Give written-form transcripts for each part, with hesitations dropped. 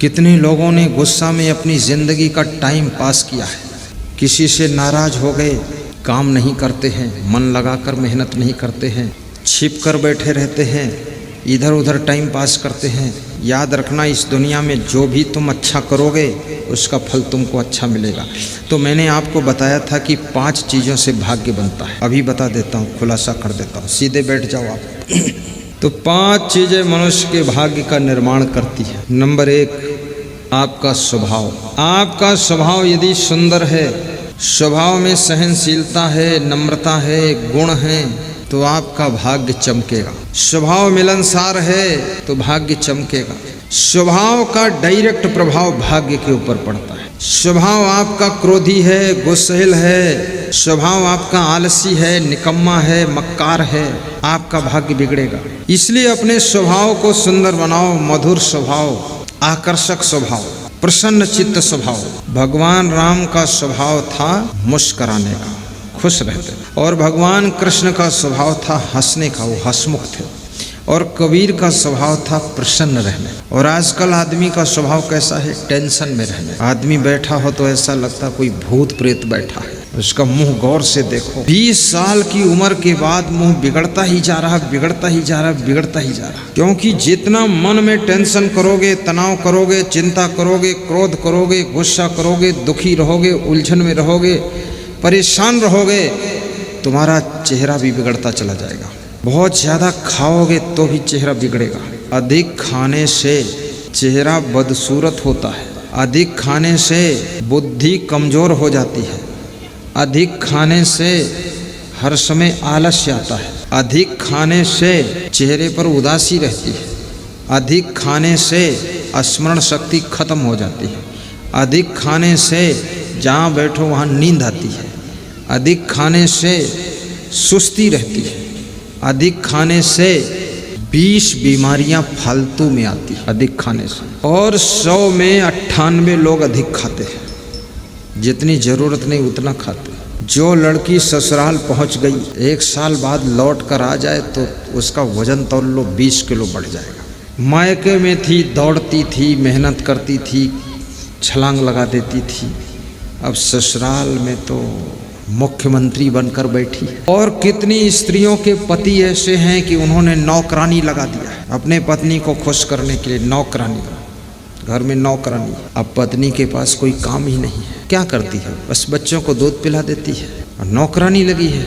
कितने लोगों ने गुस्सा में अपनी ज़िंदगी का टाइम पास किया है। किसी से नाराज़ हो गए, काम नहीं करते हैं, मन लगाकर मेहनत नहीं करते हैं, छिप कर बैठे रहते हैं, इधर उधर टाइम पास करते हैं। याद रखना, इस दुनिया में जो भी तुम अच्छा करोगे उसका फल तुमको अच्छा मिलेगा। तो मैंने आपको बताया था कि 5 चीज़ों से भाग्य बनता है। अभी बता देता हूँ, खुलासा कर देता हूँ, सीधे बैठ जाओ आप। तो 5 चीज़ें मनुष्य के भाग्य का निर्माण करती है। नंबर 1, आपका स्वभाव। आपका स्वभाव यदि सुंदर है, स्वभाव में सहनशीलता है, नम्रता है, गुण है, तो आपका भाग्य चमकेगा। स्वभाव मिलनसार है तो भाग्य चमकेगा। स्वभाव का डायरेक्ट प्रभाव भाग्य के ऊपर पड़ता है। स्वभाव आपका क्रोधी है, गुस्सैल है, स्वभाव आपका आलसी है, निकम्मा है, मक्कार है, आपका भाग्य बिगड़ेगा। इसलिए अपने स्वभाव को सुंदर बनाओ, मधुर स्वभाव, आकर्षक स्वभाव, प्रसन्न चित्त स्वभाव। भगवान राम का स्वभाव था मुस्कुराने का, खुश रहते, और भगवान कृष्ण का स्वभाव था हंसने का, वो हंसमुख थे। और कबीर का स्वभाव था प्रसन्न रहने। और आजकल आदमी का स्वभाव कैसा है? टेंशन में रहने। आदमी बैठा हो तो ऐसा लगता कोई भूत प्रेत बैठा है, उसका मुंह गौर से देखो। 20 साल की उम्र के बाद मुंह बिगड़ता ही जा रहा, बिगड़ता ही जा रहा, बिगड़ता ही जा रहा। क्योंकि जितना मन में टेंशन करोगे, तनाव करोगे, चिंता करोगे, क्रोध करोगे, गुस्सा करोगे, दुखी रहोगे, उलझन में रहोगे, परेशान रहोगे, तुम्हारा चेहरा भी बिगड़ता चला जाएगा। बहुत ज़्यादा खाओगे तो भी चेहरा बिगड़ेगा। अधिक खाने से चेहरा बदसूरत होता है। अधिक खाने से बुद्धि कमज़ोर हो जाती है। अधिक खाने से हर समय आलस्य आता है। अधिक खाने से चेहरे पर उदासी रहती है। अधिक खाने से स्मरण शक्ति खत्म हो जाती है। अधिक खाने से जहाँ बैठो वहाँ नींद आती है। अधिक खाने से सुस्ती रहती है। अधिक खाने से 20 बीमारियां फालतू में आती है अधिक खाने से। और 100 में 98 लोग अधिक खाते हैं। जितनी ज़रूरत नहीं उतना खाते। जो लड़की ससुराल पहुंच गई, 1 साल बाद लौट कर आ जाए तो उसका वजन तौल लो 20 किलो बढ़ जाएगा। मायके में थी, दौड़ती थी, मेहनत करती थी, छलांग लगा देती थी, अब ससुराल में तो मुख्यमंत्री बनकर बैठी। और कितनी स्त्रियों के पति ऐसे हैं कि उन्होंने नौकरानी लगा दिया है अपने पत्नी को खुश करने के लिए। नौकरानी, घर में नौकरानी। अब पत्नी के पास कोई काम ही नहीं है, क्या करती है? बस बच्चों को दूध पिला देती है। और नौकरानी लगी है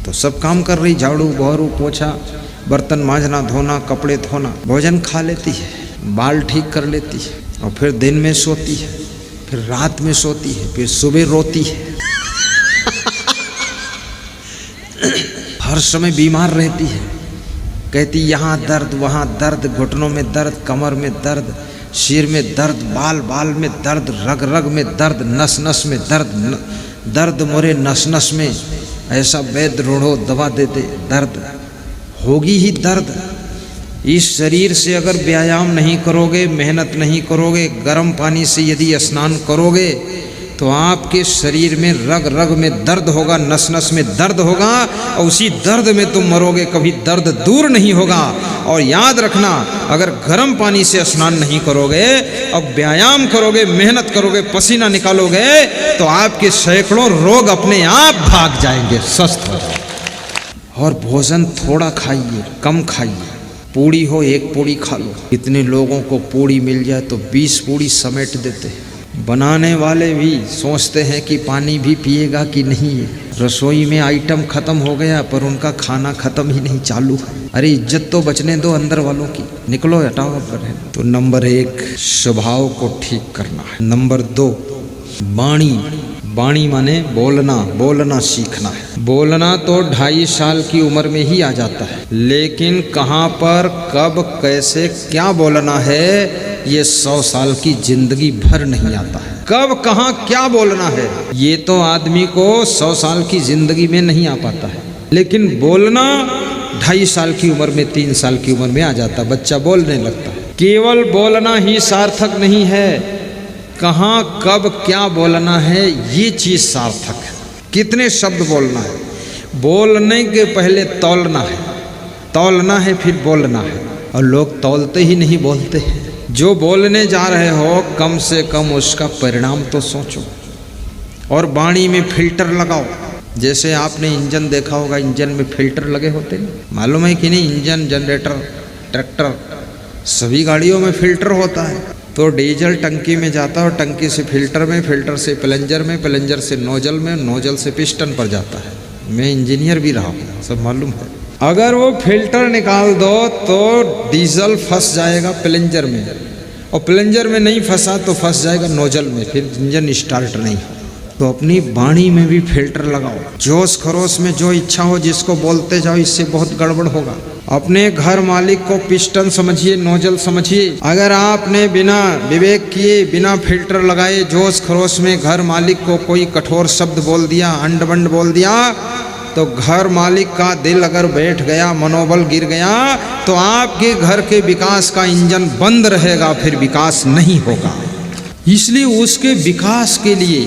तो सब काम कर रही, झाड़ू, बहरू, पोछा, बर्तन मांजना, धोना, कपड़े धोना, भोजन खा लेती है, बाल ठीक कर लेती है, और फिर दिन में सोती है, फिर रात में सोती है, फिर सुबह रोती है। हर समय बीमार रहती है, कहती यहाँ दर्द, वहाँ दर्द, घुटनों में दर्द, कमर में दर्द, सिर में दर्द, बाल बाल में दर्द, रग रग में दर्द, नस नस में दर्द, दर्द मोरे नस नस में, ऐसा वैद्य रूढ़ो दवा दे दे, दर्द होगी ही दर्द। इस शरीर से अगर व्यायाम नहीं करोगे, मेहनत नहीं करोगे, गर्म पानी से यदि स्नान करोगे तो आपके शरीर में रग रग में दर्द होगा, नस नस में दर्द होगा, और उसी दर्द में तुम मरोगे, कभी दर्द दूर नहीं होगा। और याद रखना, अगर गर्म पानी से स्नान नहीं करोगे, अब व्यायाम करोगे, मेहनत करोगे, पसीना निकालोगे, तो आपके सैकड़ों रोग अपने आप भाग जाएंगे, स्वस्थ हो जाएंगे। और भोजन थोड़ा खाइए, कम खाइए। पूड़ी हो 1 पूड़ी खा लो। कितने लोगों को पूड़ी मिल जाए तो 20 पूड़ी समेट देते हैं। बनाने वाले भी सोचते हैं कि पानी भी पिएगा कि नहीं। रसोई में आइटम खत्म हो गया पर उनका खाना खत्म ही नहीं चालू है। अरे इज्जत तो बचने दो अंदर वालों की, निकलो, हटाओ अब। तो नंबर 1 स्वभाव को ठीक करना है। नंबर 2 वाणी। वाणी माने बोलना, बोलना सीखना है। बोलना तो 2.5 साल की उम्र में ही आ जाता है, लेकिन कहाँ पर, कब, कैसे, क्या बोलना है, ये 100 साल की जिंदगी भर नहीं आता है। कब, कहाँ, क्या बोलना है, ये तो आदमी को 100 साल की जिंदगी में नहीं आ पाता है। लेकिन बोलना 2.5 साल की उम्र में, 3 साल की उम्र में आ जाता, बच्चा बोलने लगता है। केवल बोलना ही सार्थक नहीं है, कहाँ, कब, क्या बोलना है, ये चीज़ सार्थक है। कितने शब्द बोलना है, बोलने के पहले तौलना है, तौलना है फिर बोलना है। और लोग तौलते ही नहीं, बोलते हैं। जो बोलने जा रहे हो कम से कम उसका परिणाम तो सोचो। और वाणी में फिल्टर लगाओ। जैसे आपने इंजन देखा होगा, इंजन में फिल्टर लगे होते हैं, मालूम है कि नहीं? इंजन, जनरेटर, ट्रैक्टर, सभी गाड़ियों में फिल्टर होता है। तो डीजल टंकी में जाता है, टंकी से फिल्टर में, फिल्टर से प्लंजर में, प्लंजर से नोजल में, नोजल से पिस्टन पर जाता है। मैं इंजीनियर भी रहा हूँ, सब मालूम है। अगर वो फिल्टर निकाल दो तो डीजल फंस जाएगा प्लंजर में, और प्लंजर में नहीं फंसा तो फंस जाएगा नोजल में, फिर इंजन स्टार्ट नहीं हो। तो अपनी वाणी में भी फिल्टर लगाओ। जोश खरोश में जो इच्छा हो जिसको बोलते जाओ, इससे बहुत गड़बड़ होगा। अपने घर मालिक को पिस्टन समझिए, नोजल समझिए। अगर आपने बिना विवेक किए, बिना फिल्टर लगाए जोश खरोश में घर मालिक को कोई कठोर शब्द बोल दिया, अंड बंड बोल दिया, तो घर मालिक का दिल अगर बैठ गया, मनोबल गिर गया, तो आपके घर के विकास का इंजन बंद रहेगा, फिर विकास नहीं होगा। इसलिए उसके विकास के लिए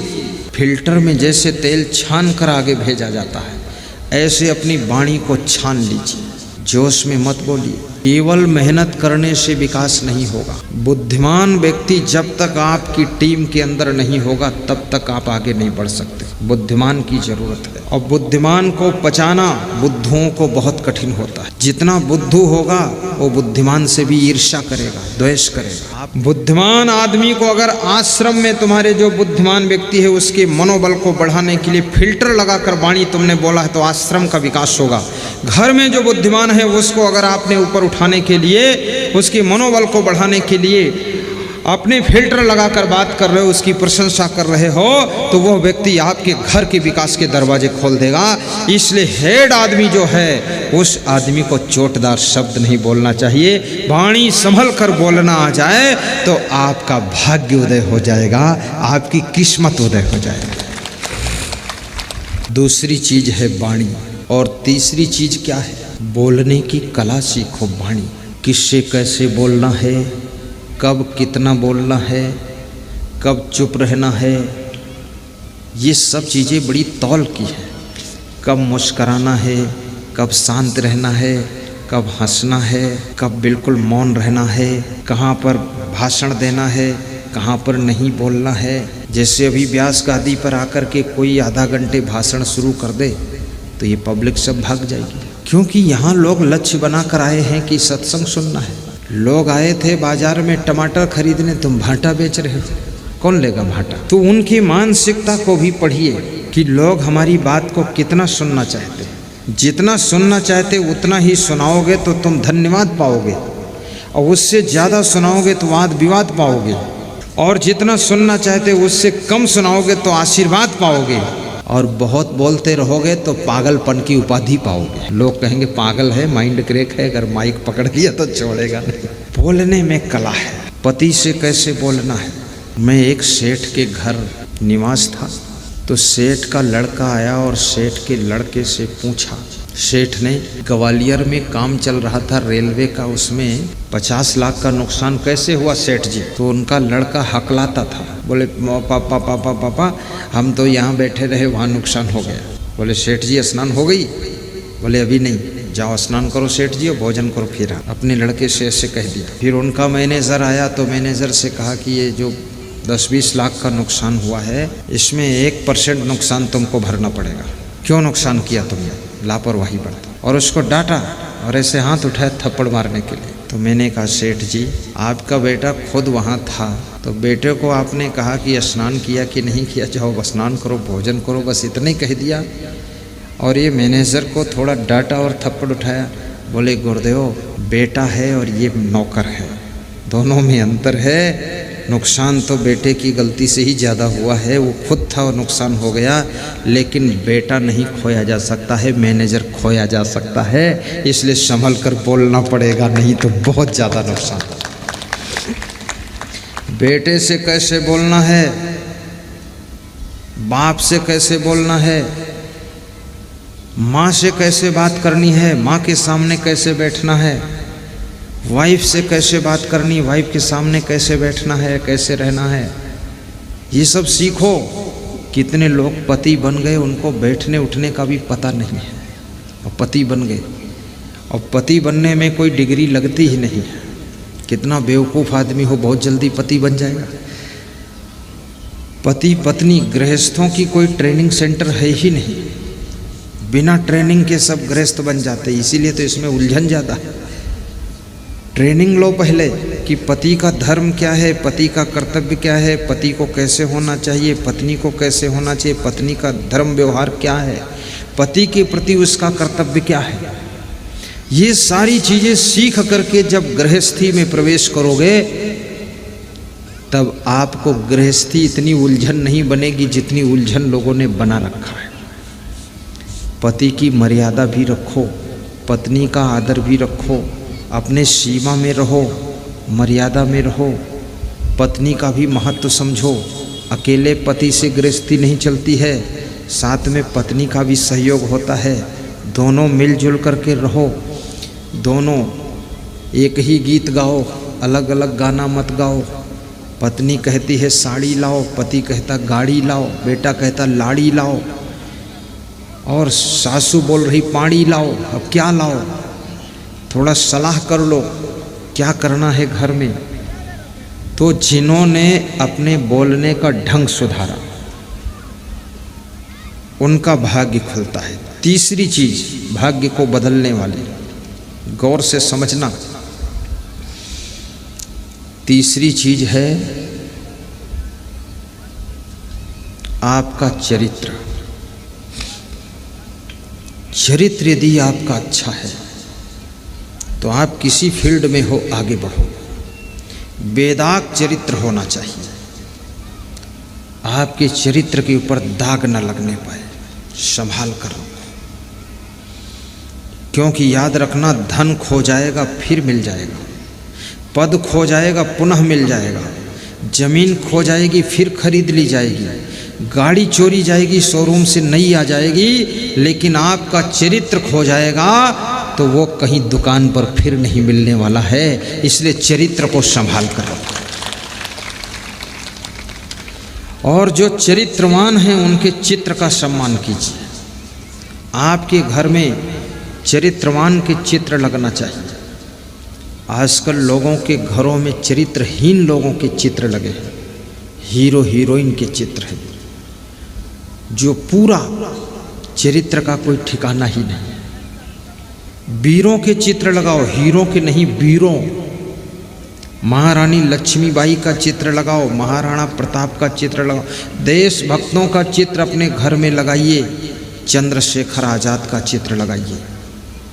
फिल्टर में जैसे तेल छान कर आगे भेजा जाता है, ऐसे अपनी वाणी को छान लीजिए। जोश में मत बोलिए। केवल मेहनत करने से विकास नहीं होगा। बुद्धिमान व्यक्ति जब तक आपकी टीम के अंदर नहीं होगा तब तक आप आगे नहीं बढ़ सकते। बुद्धिमान की जरूरत है, और बुद्धिमान को पचाना बुद्धुओं को बहुत कठिन होता है। जितना बुद्धू होगा वो बुद्धिमान से भी ईर्ष्या करेगा, द्वेष करेगा। आप बुद्धिमान आदमी को अगर आश्रम में तुम्हारे जो बुद्धिमान व्यक्ति है उसके मनोबल को बढ़ाने के लिए फिल्टर लगाकर वाणी तुमने बोला है तो आश्रम का विकास होगा। घर में जो बुद्धिमान है उसको अगर आपने ऊपर उठाने के लिए, उसके मनोबल को बढ़ाने के लिए अपने फिल्टर लगाकर बात कर रहे हो, उसकी प्रशंसा कर रहे हो, तो वह व्यक्ति आपके घर के विकास के दरवाजे खोल देगा। इसलिए हेड आदमी जो है उस आदमी को चोटदार शब्द नहीं बोलना चाहिए। वाणी संभल कर बोलना आ जाए तो आपका भाग्य उदय हो जाएगा, आपकी किस्मत उदय हो जाएगी। दूसरी चीज है वाणी। और तीसरी चीज क्या है? बोलने की कला सीखो। वाणी, किससे कैसे बोलना है, कब कितना बोलना है, कब चुप रहना है, ये सब चीज़ें बड़ी तौल की है। कब मुस्कराना है, कब शांत रहना है, कब हंसना है, कब बिल्कुल मौन रहना है, कहाँ पर भाषण देना है, कहाँ पर नहीं बोलना है। जैसे अभी व्यास गादी पर आकर के कोई आधा घंटे भाषण शुरू कर दे तो ये पब्लिक सब भाग जाएगी, क्योंकि यहाँ लोग लक्ष्य बनाकर आए हैं कि सत्संग सुनना है। लोग आए थे बाजार में टमाटर खरीदने, तुम भाटा बेच रहे हो, कौन लेगा भाटा? तो उनकी मानसिकता को भी पढ़िए कि लोग हमारी बात को कितना सुनना चाहते हैं। जितना सुनना चाहते उतना ही सुनाओगे तो तुम धन्यवाद पाओगे, और उससे ज़्यादा सुनाओगे तो वाद विवाद पाओगे, और जितना सुनना चाहते उससे कम सुनाओगे तो आशीर्वाद पाओगे, और बहुत बोलते रहोगे तो पागलपन की उपाधि पाओगे। लोग कहेंगे पागल है, माइंड क्रेक है, अगर माइक पकड़ लिया तो छोड़ेगा नहीं। बोलने में कला है। पति से कैसे बोलना है। मैं एक सेठ के घर निवास था, तो सेठ का लड़का आया और सेठ के लड़के से पूछा। सेठ ने ग्वालियर में काम चल रहा था रेलवे का, उसमें 50 लाख का नुकसान कैसे हुआ सेठ जी? तो उनका लड़का हकलाता था, बोले पापा पापा पापा हम तो यहाँ बैठे रहे, वहाँ नुकसान हो गया। बोले सेठ जी स्नान हो गई? बोले अभी नहीं, जाओ स्नान करो सेठ जी और भोजन करो। फिर अपने लड़के से ऐसे कह दिया। फिर उनका मैनेजर आया तो मैनेजर से कहा कि ये जो 10-20 लाख का नुकसान हुआ है इसमें 1% नुकसान तुमको भरना पड़ेगा। क्यों नुकसान किया तुमने? लापरवाही बरती। और उसको डांटा और ऐसे हाथ उठाया थप्पड़ मारने के लिए। तो मैंने कहा सेठ जी आपका बेटा खुद वहाँ था, तो बेटे को आपने कहा कि स्नान किया कि नहीं किया, जाओ स्नान करो भोजन करो, बस इतना ही कह दिया। और ये मैनेजर को थोड़ा डांटा और थप्पड़ उठाया। बोले गुरुदेव बेटा है और ये नौकर है, दोनों में अंतर है। नुकसान तो बेटे की गलती से ही ज़्यादा हुआ है, वो खुद था और नुकसान हो गया, लेकिन बेटा नहीं खोया जा सकता है, मैनेजर खोया जा सकता है। इसलिए संभल कर बोलना पड़ेगा, नहीं तो बहुत ज़्यादा नुकसान। बेटे से कैसे बोलना है, बाप से कैसे बोलना है, माँ से कैसे बात करनी है, माँ के सामने कैसे बैठना है, वाइफ से कैसे बात करनी, वाइफ के सामने कैसे बैठना है, कैसे रहना है, ये सब सीखो। कितने लोग पति बन गए, उनको बैठने उठने का भी पता नहीं है और पति बन गए। और पति बनने में कोई डिग्री लगती ही नहीं है, कितना बेवकूफ़ आदमी हो बहुत जल्दी पति बन जाएगा। पति पत्नी गृहस्थों की कोई ट्रेनिंग सेंटर है ही नहीं, बिना ट्रेनिंग के सब गृहस्थ बन जाते, इसीलिए तो इसमें उलझन ज़्यादा है। ट्रेनिंग लो पहले कि पति का धर्म क्या है, पति का कर्तव्य क्या है, पति को कैसे होना चाहिए, पत्नी को कैसे होना चाहिए, पत्नी का धर्म व्यवहार क्या है, पति के प्रति उसका कर्तव्य क्या है। ये सारी चीज़ें सीख करके जब गृहस्थी में प्रवेश करोगे तब आपको गृहस्थी इतनी उलझन नहीं बनेगी जितनी उलझन लोगों ने बना रखा है। पति की मर्यादा भी रखो, पत्नी का आदर भी रखो, अपने सीमा में रहो, मर्यादा में रहो, पत्नी का भी महत्व समझो। अकेले पति से गृहस्थी नहीं चलती है, साथ में पत्नी का भी सहयोग होता है। दोनों मिलजुल करके रहो, दोनों एक ही गीत गाओ, अलग अलग गाना मत गाओ। पत्नी कहती है साड़ी लाओ, पति कहता गाड़ी लाओ, बेटा कहता लाड़ी लाओ, और सासू बोल रही पानी लाओ। अब क्या लाओ, थोड़ा सलाह कर लो क्या करना है घर में। तो जिन्होंने अपने बोलने का ढंग सुधारा उनका भाग्य खुलता है। तीसरी चीज भाग्य को बदलने वाली, गौर से समझना, तीसरी चीज है आपका चरित्र। चरित्र यदि आपका अच्छा है तो आप किसी फील्ड में हो आगे बढ़ो। बेदाग चरित्र होना चाहिए, आपके चरित्र के ऊपर दाग न लगने पाए, संभाल कर रखो। क्योंकि याद रखना, धन खो जाएगा फिर मिल जाएगा, पद खो जाएगा पुनः मिल जाएगा, जमीन खो जाएगी फिर खरीद ली जाएगी, गाड़ी चोरी जाएगी शोरूम से नई आ जाएगी, लेकिन आपका चरित्र खो जाएगा तो वो कहीं दुकान पर फिर नहीं मिलने वाला है। इसलिए चरित्र को संभाल कर रखो। और जो चरित्रवान हैं उनके चित्र का सम्मान कीजिए। आपके घर में चरित्रवान के चित्र लगना चाहिए। आजकल लोगों के घरों में चरित्रहीन लोगों के चित्र लगे हैं, हीरो हीरोइन के चित्र हैं, जो पूरा चरित्र का कोई ठिकाना ही नहीं। वीरों के चित्र लगाओ, हीरो के नहीं, वीरों। महारानी लक्ष्मीबाई का चित्र लगाओ, महाराणा प्रताप का चित्र लगाओ, देशभक्तों का चित्र अपने घर में लगाइए। चंद्रशेखर आज़ाद का चित्र लगाइए,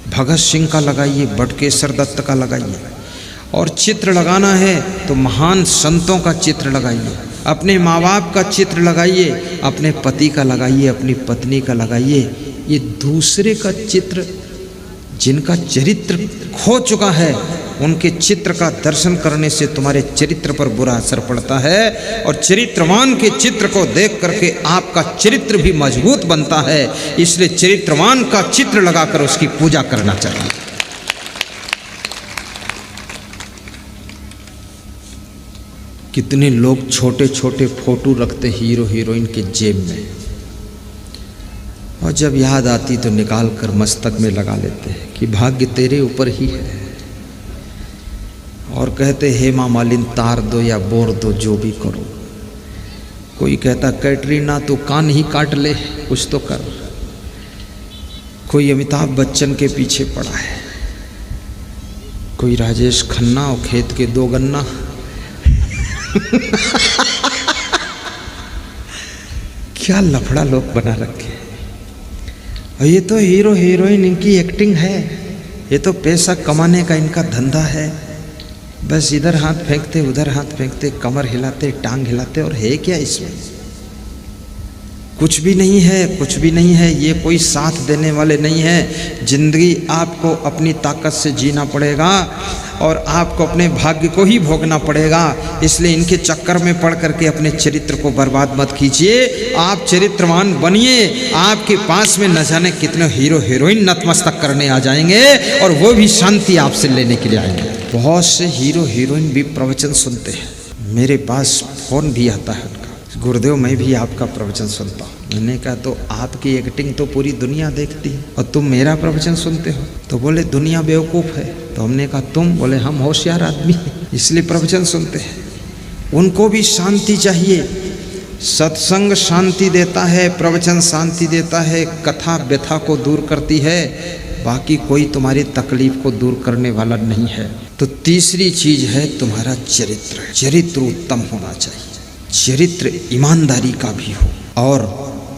भगत सिंह का लगाइए, बटुकेश्वर दत्त का लगाइए। और चित्र लगाना है तो महान संतों का चित्र लगाइए, अपने माँ बाप का चित्र लगाइए, अपने पति का लगाइए, अपनी पत्नी का लगाइए। ये दूसरे का चित्र, जिनका चरित्र खो चुका है, उनके चित्र का दर्शन करने से तुम्हारे चरित्र पर बुरा असर पड़ता है। और चरित्रवान के चित्र को देख करके आपका चरित्र भी मजबूत बनता है। इसलिए चरित्रवान का चित्र लगाकर उसकी पूजा करना चाहिए। कितने लोग छोटे छोटे फोटो रखते हीरो हीरोइन के जेब में, और जब याद आती तो निकाल कर मस्तक में लगा लेते हैं कि भाग्य तेरे ऊपर ही है। और कहते हेमा मालिनी तार दो या बोर दो, जो भी करो। कोई कहता कैटरीना तू कान ही काट ले, कुछ तो कर। कोई अमिताभ बच्चन के पीछे पड़ा है, कोई राजेश खन्ना और खेत के दो गन्ना। क्या लफड़ा लोग बना रखे। और ये तो हीरो हीरोइन इनकी एक्टिंग है, ये तो पैसा कमाने का इनका धंधा है। बस इधर हाथ फेंकते उधर हाथ फेंकते, कमर हिलाते टांग हिलाते, और है क्या इसमें? कुछ भी नहीं है, कुछ भी नहीं है। ये कोई साथ देने वाले नहीं है। जिंदगी आपको अपनी ताकत से जीना पड़ेगा और आपको अपने भाग्य को ही भोगना पड़ेगा। इसलिए इनके चक्कर में पड़ करके अपने चरित्र को बर्बाद मत कीजिए। आप चरित्रवान बनिए। आपके पास में न जाने कितने हीरो हीरोइन नतमस्तक करने आ जाएंगे, और वो भी शांति आपसे लेने के लिए आएंगे। बहुत से हीरो हीरोइन भी प्रवचन सुनते हैं, मेरे पास फोन भी आता है उनका, गुरुदेव मैं भी आपका प्रवचन सुनता हूँ। मैंने कहा तो आपकी एक्टिंग तो पूरी दुनिया देखती है और तुम मेरा प्रवचन सुनते हो? तो बोले दुनिया बेवकूफ़ है। तो हमने कहा तुम? बोले हम होशियार आदमी हैं इसलिए प्रवचन सुनते हैं। उनको भी शांति चाहिए। सत्संग शांति देता है, प्रवचन शांति देता है, कथा व्यथा को दूर करती है, बाकी कोई तुम्हारी तकलीफ को दूर करने वाला नहीं है। तो तीसरी चीज है तुम्हारा चरित्र। चरित्र उत्तम होना चाहिए, चरित्र ईमानदारी का भी हो। और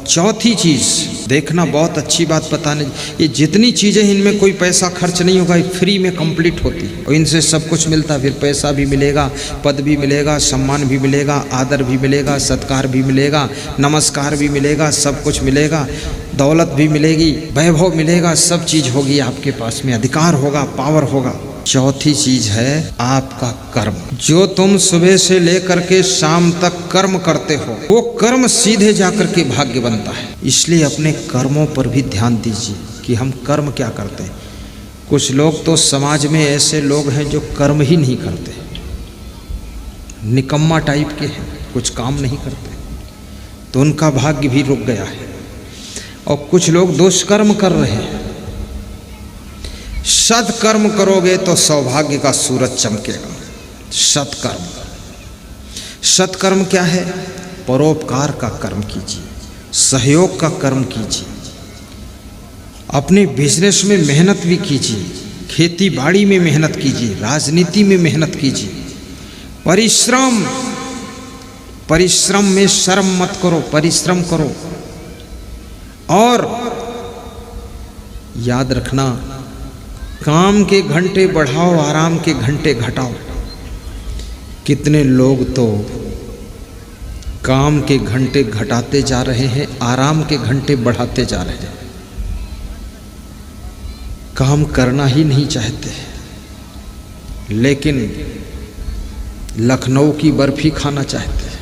चौथी चीज देखना, बहुत अच्छी बात बताने, ये जितनी चीजें इनमें कोई पैसा खर्च नहीं होगा, ये फ्री में कंप्लीट होती है और इनसे सब कुछ मिलता। फिर पैसा भी मिलेगा, पद भी मिलेगा, सम्मान भी मिलेगा, आदर भी मिलेगा, सत्कार भी मिलेगा, नमस्कार भी मिलेगा, सब कुछ मिलेगा, दौलत भी मिलेगी, वैभव मिलेगा, सब चीज होगी आपके पास में, अधिकार होगा, पावर होगा। चौथी चीज है आपका कर्म। जो तुम सुबह से लेकर के शाम तक कर्म करते हो, वो कर्म सीधे जाकर के भाग्य बनता है। इसलिए अपने कर्मों पर भी ध्यान दीजिए कि हम कर्म क्या करते हैं। कुछ लोग तो समाज में ऐसे लोग हैं जो कर्म ही नहीं करते, निकम्मा टाइप के हैं, कुछ काम नहीं करते, तो उनका भाग्य भी रुक गया है। और कुछ लोग दुष्कर्म कर रहे हैं। सत्कर्म करोगे तो सौभाग्य का सूरज चमकेगा। सत्कर्म, सत्कर्म क्या है? परोपकार का कर्म कीजिए, सहयोग का कर्म कीजिए, अपने बिजनेस में मेहनत भी कीजिए, खेती बाड़ी में मेहनत कीजिए, राजनीति में मेहनत कीजिए। परिश्रम, परिश्रम में शर्म मत करो, परिश्रम करो। और याद रखना, काम के घंटे बढ़ाओ, आराम के घंटे घटाओ। कितने लोग तो काम के घंटे घटाते जा रहे हैं, आराम के घंटे बढ़ाते जा रहे हैं। काम करना ही नहीं चाहते, लेकिन लखनऊ की बर्फी खाना चाहते हैं।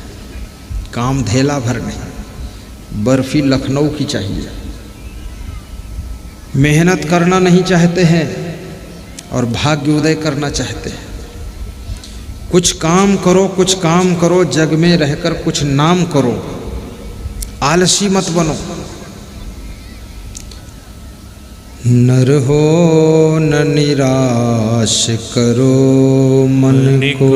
काम धेला भर नहीं, बर्फी लखनऊ की चाहिए। मेहनत करना नहीं चाहते हैं और भाग्य उदय करना चाहते हैं। कुछ काम करो, कुछ काम करो, जग में रहकर कुछ नाम करो, आलसी मत बनो। नर हो न निराश करो मन को,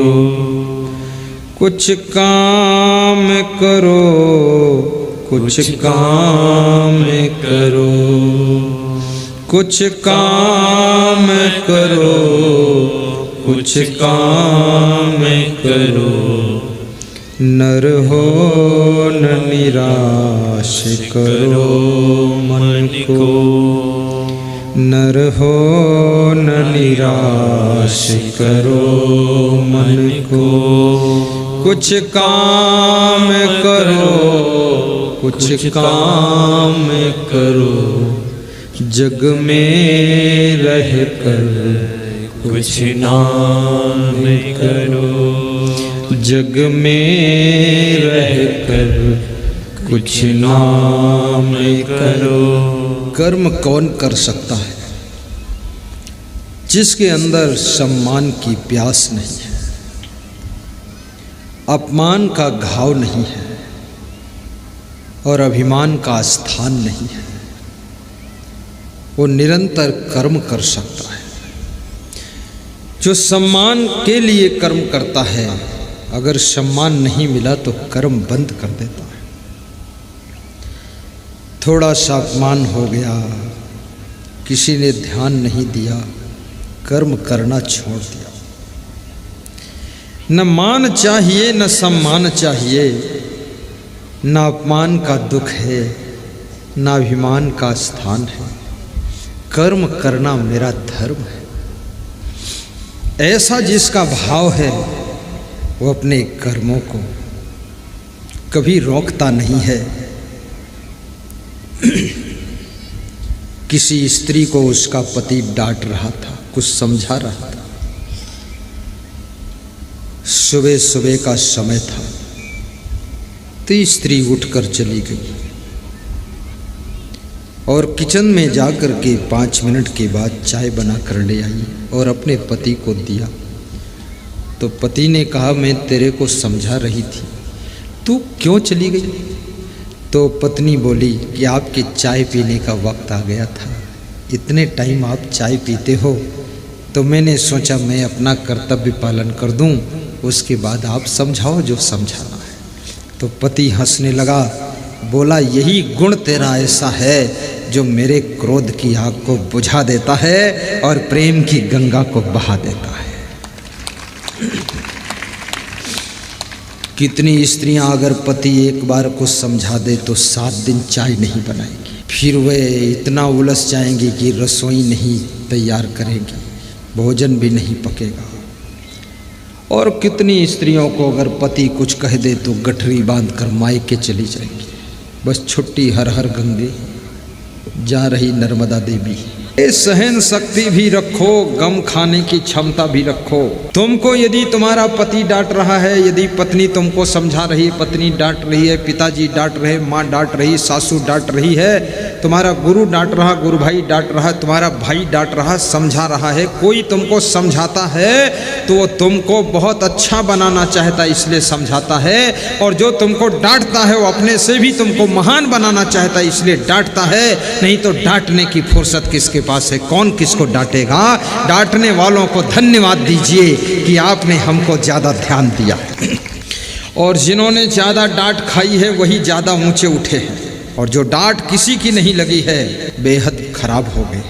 कुछ काम करो, कुछ काम करो, कुछ काम करो, कुछ काम करो। नर हो न निराश करो मन को, नर हो न निराश करो मन को। कुछ काम करो, कुछ काम करो, जग में रह कर कुछ नाम करो, जग में रह कर कुछ नाम करो। कर्म कौन कर सकता है? जिसके अंदर सम्मान की प्यास नहीं है, अपमान का घाव नहीं है और अभिमान का स्थान नहीं है, वो निरंतर कर्म कर सकता है। जो सम्मान के लिए कर्म करता है, अगर सम्मान नहीं मिला तो कर्म बंद कर देता है। थोड़ा सा अपमान हो गया, किसी ने ध्यान नहीं दिया, कर्म करना छोड़ दिया। न मान चाहिए, न सम्मान चाहिए, न अपमान का दुख है, न अभिमान का स्थान है। कर्म करना मेरा धर्म है। ऐसा जिसका भाव है, वो अपने कर्मों को कभी रोकता नहीं है। किसी स्त्री को उसका पति डांट रहा था, कुछ समझा रहा था। सुबह सुबह का समय था, तो स्त्री उठकर चली गई और किचन में जाकर के 5 मिनट के बाद चाय बना कर ले आई और अपने पति को दिया। तो पति ने कहा, मैं तेरे को समझा रही थी, तू क्यों चली गई? तो पत्नी बोली कि आपके चाय पीने का वक्त आ गया था, इतने टाइम आप चाय पीते हो, तो मैंने सोचा मैं अपना कर्तव्य पालन कर दूं, उसके बाद आप समझाओ जो समझाना है। तो पति हंसने लगा, बोला यही गुण तेरा ऐसा है जो मेरे क्रोध की आग को बुझा देता है और प्रेम की गंगा को बहा देता है। कितनी स्त्रियां अगर पति एक बार को समझा दे तो 7 दिन चाय नहीं बनाएगी, फिर वे इतना उलझ जाएंगी कि रसोई नहीं तैयार करेगी, भोजन भी नहीं पकेगा। और कितनी स्त्रियों को अगर पति कुछ कह दे तो गठरी बांध कर मायके चली जाएगी, बस छुट्टी हर हर गंगे, जा रही नर्मदा देवी। सहन शक्ति भी रखो, गम खाने की क्षमता भी रखो। तुमको यदि तुम्हारा पति डांट रहा है, यदि पत्नी तुमको समझा रही है, पत्नी डांट रही है, पिताजी डांट रहे, माँ डांट रही, सासू डांट रही है, तुम्हारा गुरु डांट रहा, गुरु भाई डांट रहा, तुम्हारा भाई डांट रहा, समझा रहा है, कोई तुमको समझाता है तो वो तुमको बहुत अच्छा बनाना चाहता है इसलिए समझाता है, और जो तुमको डांटता है वो अपने से भी तुमको महान बनाना चाहता है इसलिए डांटता है। नहीं तो डांटने की फुर्सत किसके पास है? कौन किसको डांटेगा? डांटने वालों को धन्यवाद दीजिए कि आपने हमको ज्यादा ध्यान दिया। और जिन्होंने ज्यादा डांट खाई है वही ज्यादा ऊंचे उठे हैं, और जो डांट किसी की नहीं लगी है बेहद खराब हो गए।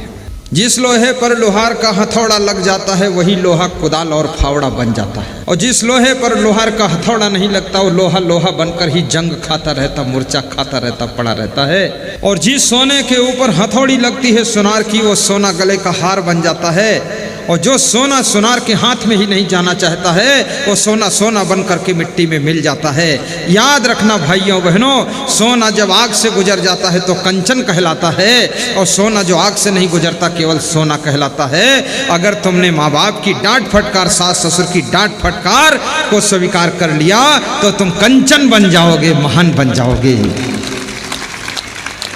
जिस लोहे पर लोहार का हथौड़ा लग जाता है वही लोहा कुदाल और फावड़ा बन जाता है, और जिस लोहे पर लोहार का हथौड़ा नहीं लगता वो लोहा लोहा बनकर ही जंग खाता रहता, मूर्छा खाता रहता, पड़ा रहता है। और जिस सोने के ऊपर हथौड़ी लगती है सुनार की, वो सोना गले का हार बन जाता है, और जो सोना सुनार के हाथ में ही नहीं जाना चाहता है वो सोना सोना बन करके मिट्टी में मिल जाता है। याद रखना भाइयों बहनों, सोना जब आग से गुजर जाता है तो कंचन कहलाता है, और सोना जो आग से नहीं गुजरता केवल सोना कहलाता है। अगर तुमने माँ बाप की डांट फटकार, सास ससुर की डांट फटकार को स्वीकार कर लिया तो तुम कंचन बन जाओगे, महान बन जाओगे।